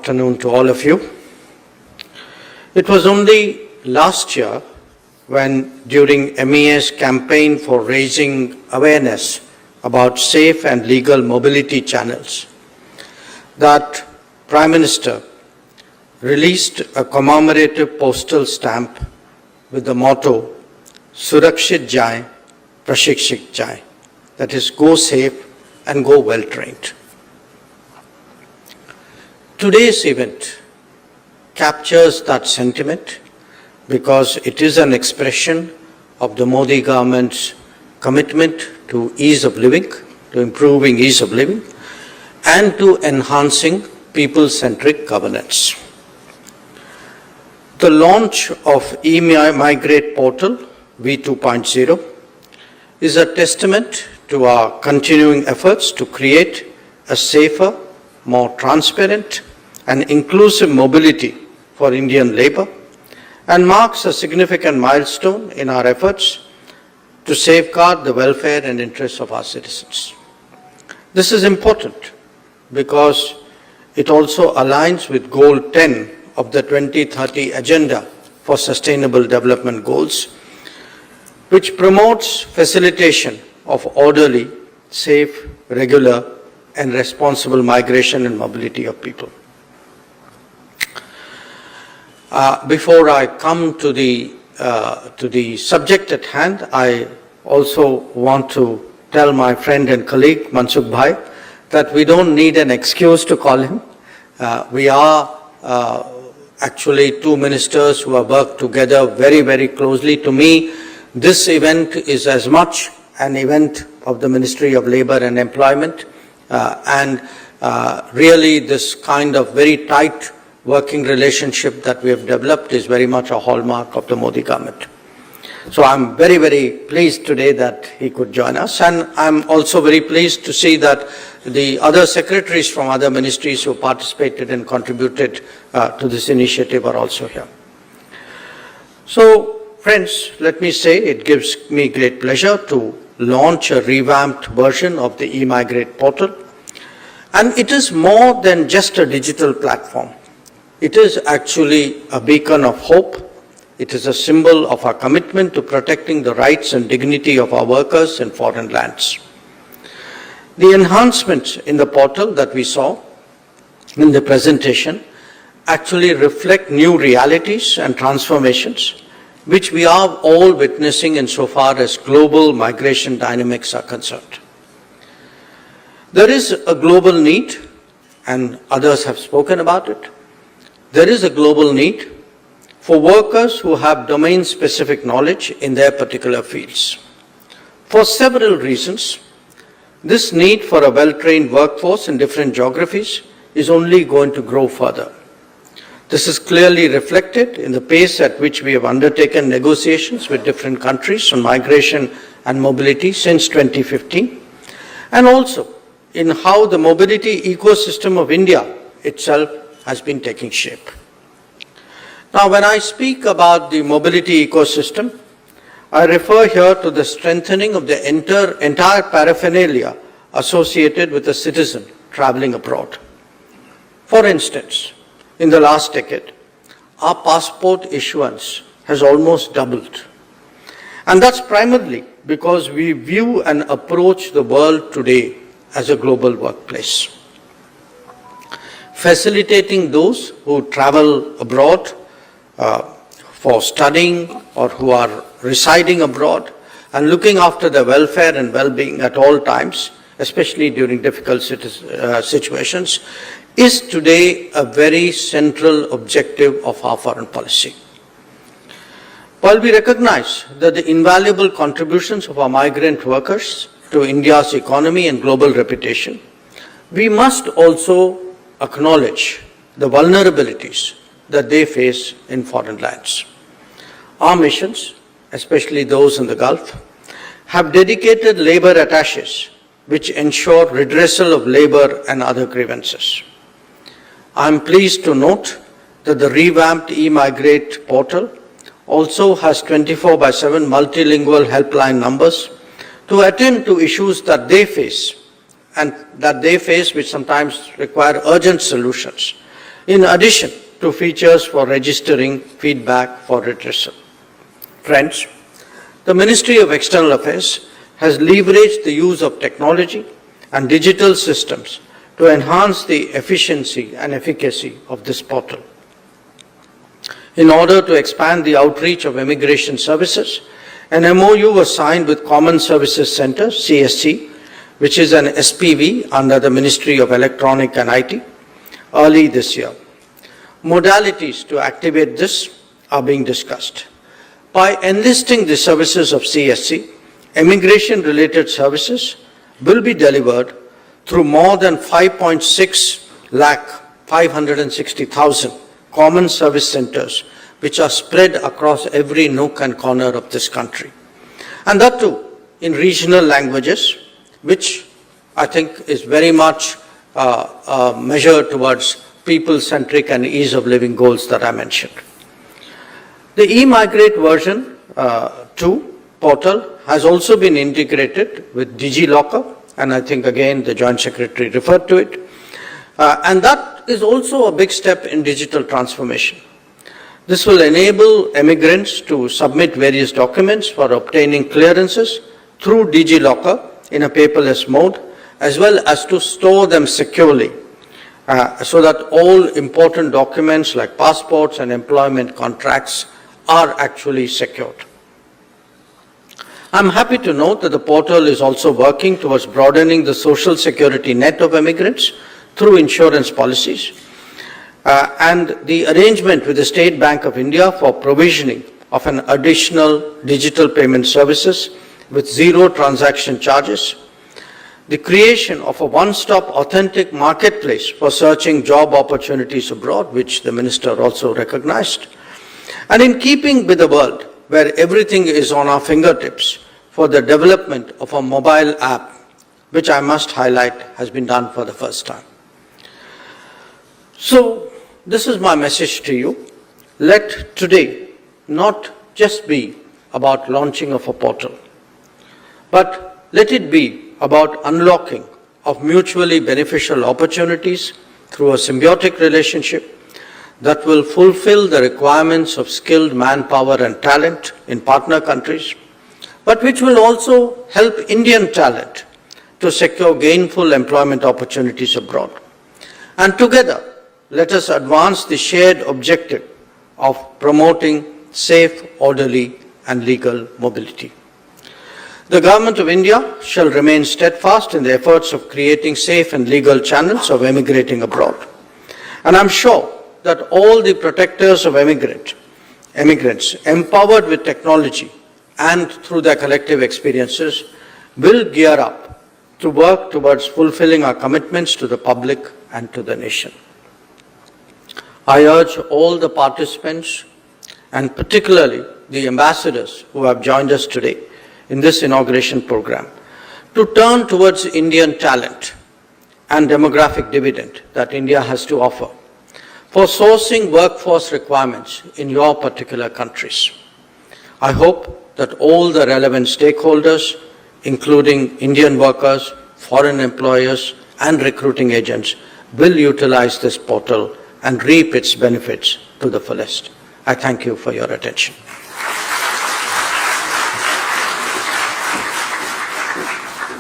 afternoon to all of you. It was only last year when, during MEA's campaign for raising awareness about safe and legal mobility channels, that Prime Minister released a commemorative postal stamp with the motto, Surakshit Jai, Prashikshit Jai, that is, go safe and go well trained. Today's event captures that sentiment because it is an expression of the Modi government's commitment to ease of living, to improving ease of living, and to enhancing people-centric governance. The launch of eMigrate portal V2.0 is a testament to our continuing efforts to create a safer, more transparent and inclusive mobility for Indian labour, and marks a significant milestone in our efforts to safeguard the welfare and interests of our citizens. This is important because it also aligns with Goal 10 of the 2030 Agenda for Sustainable Development Goals, which promotes facilitation of orderly, safe, regular and responsible migration and mobility of people. Before I come to the subject at hand, I also want to tell my friend and colleague Mansukh Bhai that we don't need an excuse to call him. We are actually two ministers who have worked together very, very closely. To me, this event is as much an event of the Ministry of Labour and Employment, and really this kind of very tight working relationship that we have developed is very much a hallmark of the Modi government. So I'm very, very pleased today that he could join us, and I'm also very pleased to see that the other secretaries from other ministries who participated and contributed to this initiative are also here. So friends, let me say it gives me great pleasure to launch a revamped version of the eMigrate portal, and it is more than just a digital platform. It is actually a beacon of hope. It is a symbol of our commitment to protecting the rights and dignity of our workers in foreign lands. The enhancements in the portal that we saw in the presentation actually reflect new realities and transformations which we are all witnessing insofar as global migration dynamics are concerned. There is a global need, and others have spoken about it. There is a global need for workers who have domain-specific knowledge in their particular fields. For several reasons, this need for a well-trained workforce in different geographies is only going to grow further. This is clearly reflected in the pace at which we have undertaken negotiations with different countries on migration and mobility since 2015, and also in how the mobility ecosystem of India itself has been taking shape. Now, when I speak about the mobility ecosystem, I refer here to the strengthening of the entire paraphernalia associated with a citizen traveling abroad. For instance, in the last decade, our passport issuance has almost doubled. And that's primarily because we view and approach the world today as a global workplace. Facilitating those who travel abroad for studying or who are residing abroad and looking after their welfare and well-being at all times, especially during difficult situations, is today a very central objective of our foreign policy. While we recognize that the invaluable contributions of our migrant workers to India's economy and global reputation, we must also acknowledge the vulnerabilities that they face in foreign lands. Our missions, especially those in the Gulf, have dedicated labor attaches which ensure redressal of labor and other grievances. I am pleased to note that the revamped eMigrate portal also has 24/7 multilingual helpline numbers to attend to issues that they face which sometimes require urgent solutions, in addition to features for registering feedback for redressal. Friends, the Ministry of External Affairs has leveraged the use of technology and digital systems to enhance the efficiency and efficacy of this portal. In order to expand the outreach of immigration services, an MOU was signed with Common Services Center, CSC, which is an SPV under the Ministry of Electronic and IT, early this year. Modalities to activate this are being discussed. By enlisting the services of CSC, immigration-related services will be delivered through more than 560,000 common service centers, which are spread across every nook and corner of this country. And that too in regional languages, which I think is very much measured towards people-centric and ease of living goals that I mentioned. The eMigrate version 2 portal has also been integrated with DigiLocker, and I think again the Joint Secretary referred to it. And that is also a big step in digital transformation. This will enable immigrants to submit various documents for obtaining clearances through DigiLocker in a paperless mode, as well as to store them securely so that all important documents like passports and employment contracts are actually secured. I'm happy to note that the portal is also working towards broadening the social security net of immigrants through insurance policies, and the arrangement with the State Bank of India for provisioning of an additional digital payment services with zero transaction charges, the creation of a one-stop authentic marketplace for searching job opportunities abroad, which the Minister also recognized, and in keeping with the world where everything is on our fingertips, for the development of a mobile app, which I must highlight has been done for the first time. So, this is my message to you. Let today not just be about launching of a portal, but let it be about unlocking of mutually beneficial opportunities through a symbiotic relationship that will fulfill the requirements of skilled manpower and talent in partner countries, but which will also help Indian talent to secure gainful employment opportunities abroad. And together, let us advance the shared objective of promoting safe, orderly, and legal mobility. The Government of India shall remain steadfast in the efforts of creating safe and legal channels of emigrating abroad. And I'm sure that all the protectors of immigrants, empowered with technology and through their collective experiences, will gear up to work towards fulfilling our commitments to the public and to the nation. I urge all the participants, and particularly the ambassadors who have joined us today in this inauguration program, to turn towards Indian talent and demographic dividend that India has to offer for sourcing workforce requirements in your particular countries. I hope that all the relevant stakeholders, including Indian workers, foreign employers, and recruiting agents, will utilize this portal and reap its benefits to the fullest. I thank you for your attention.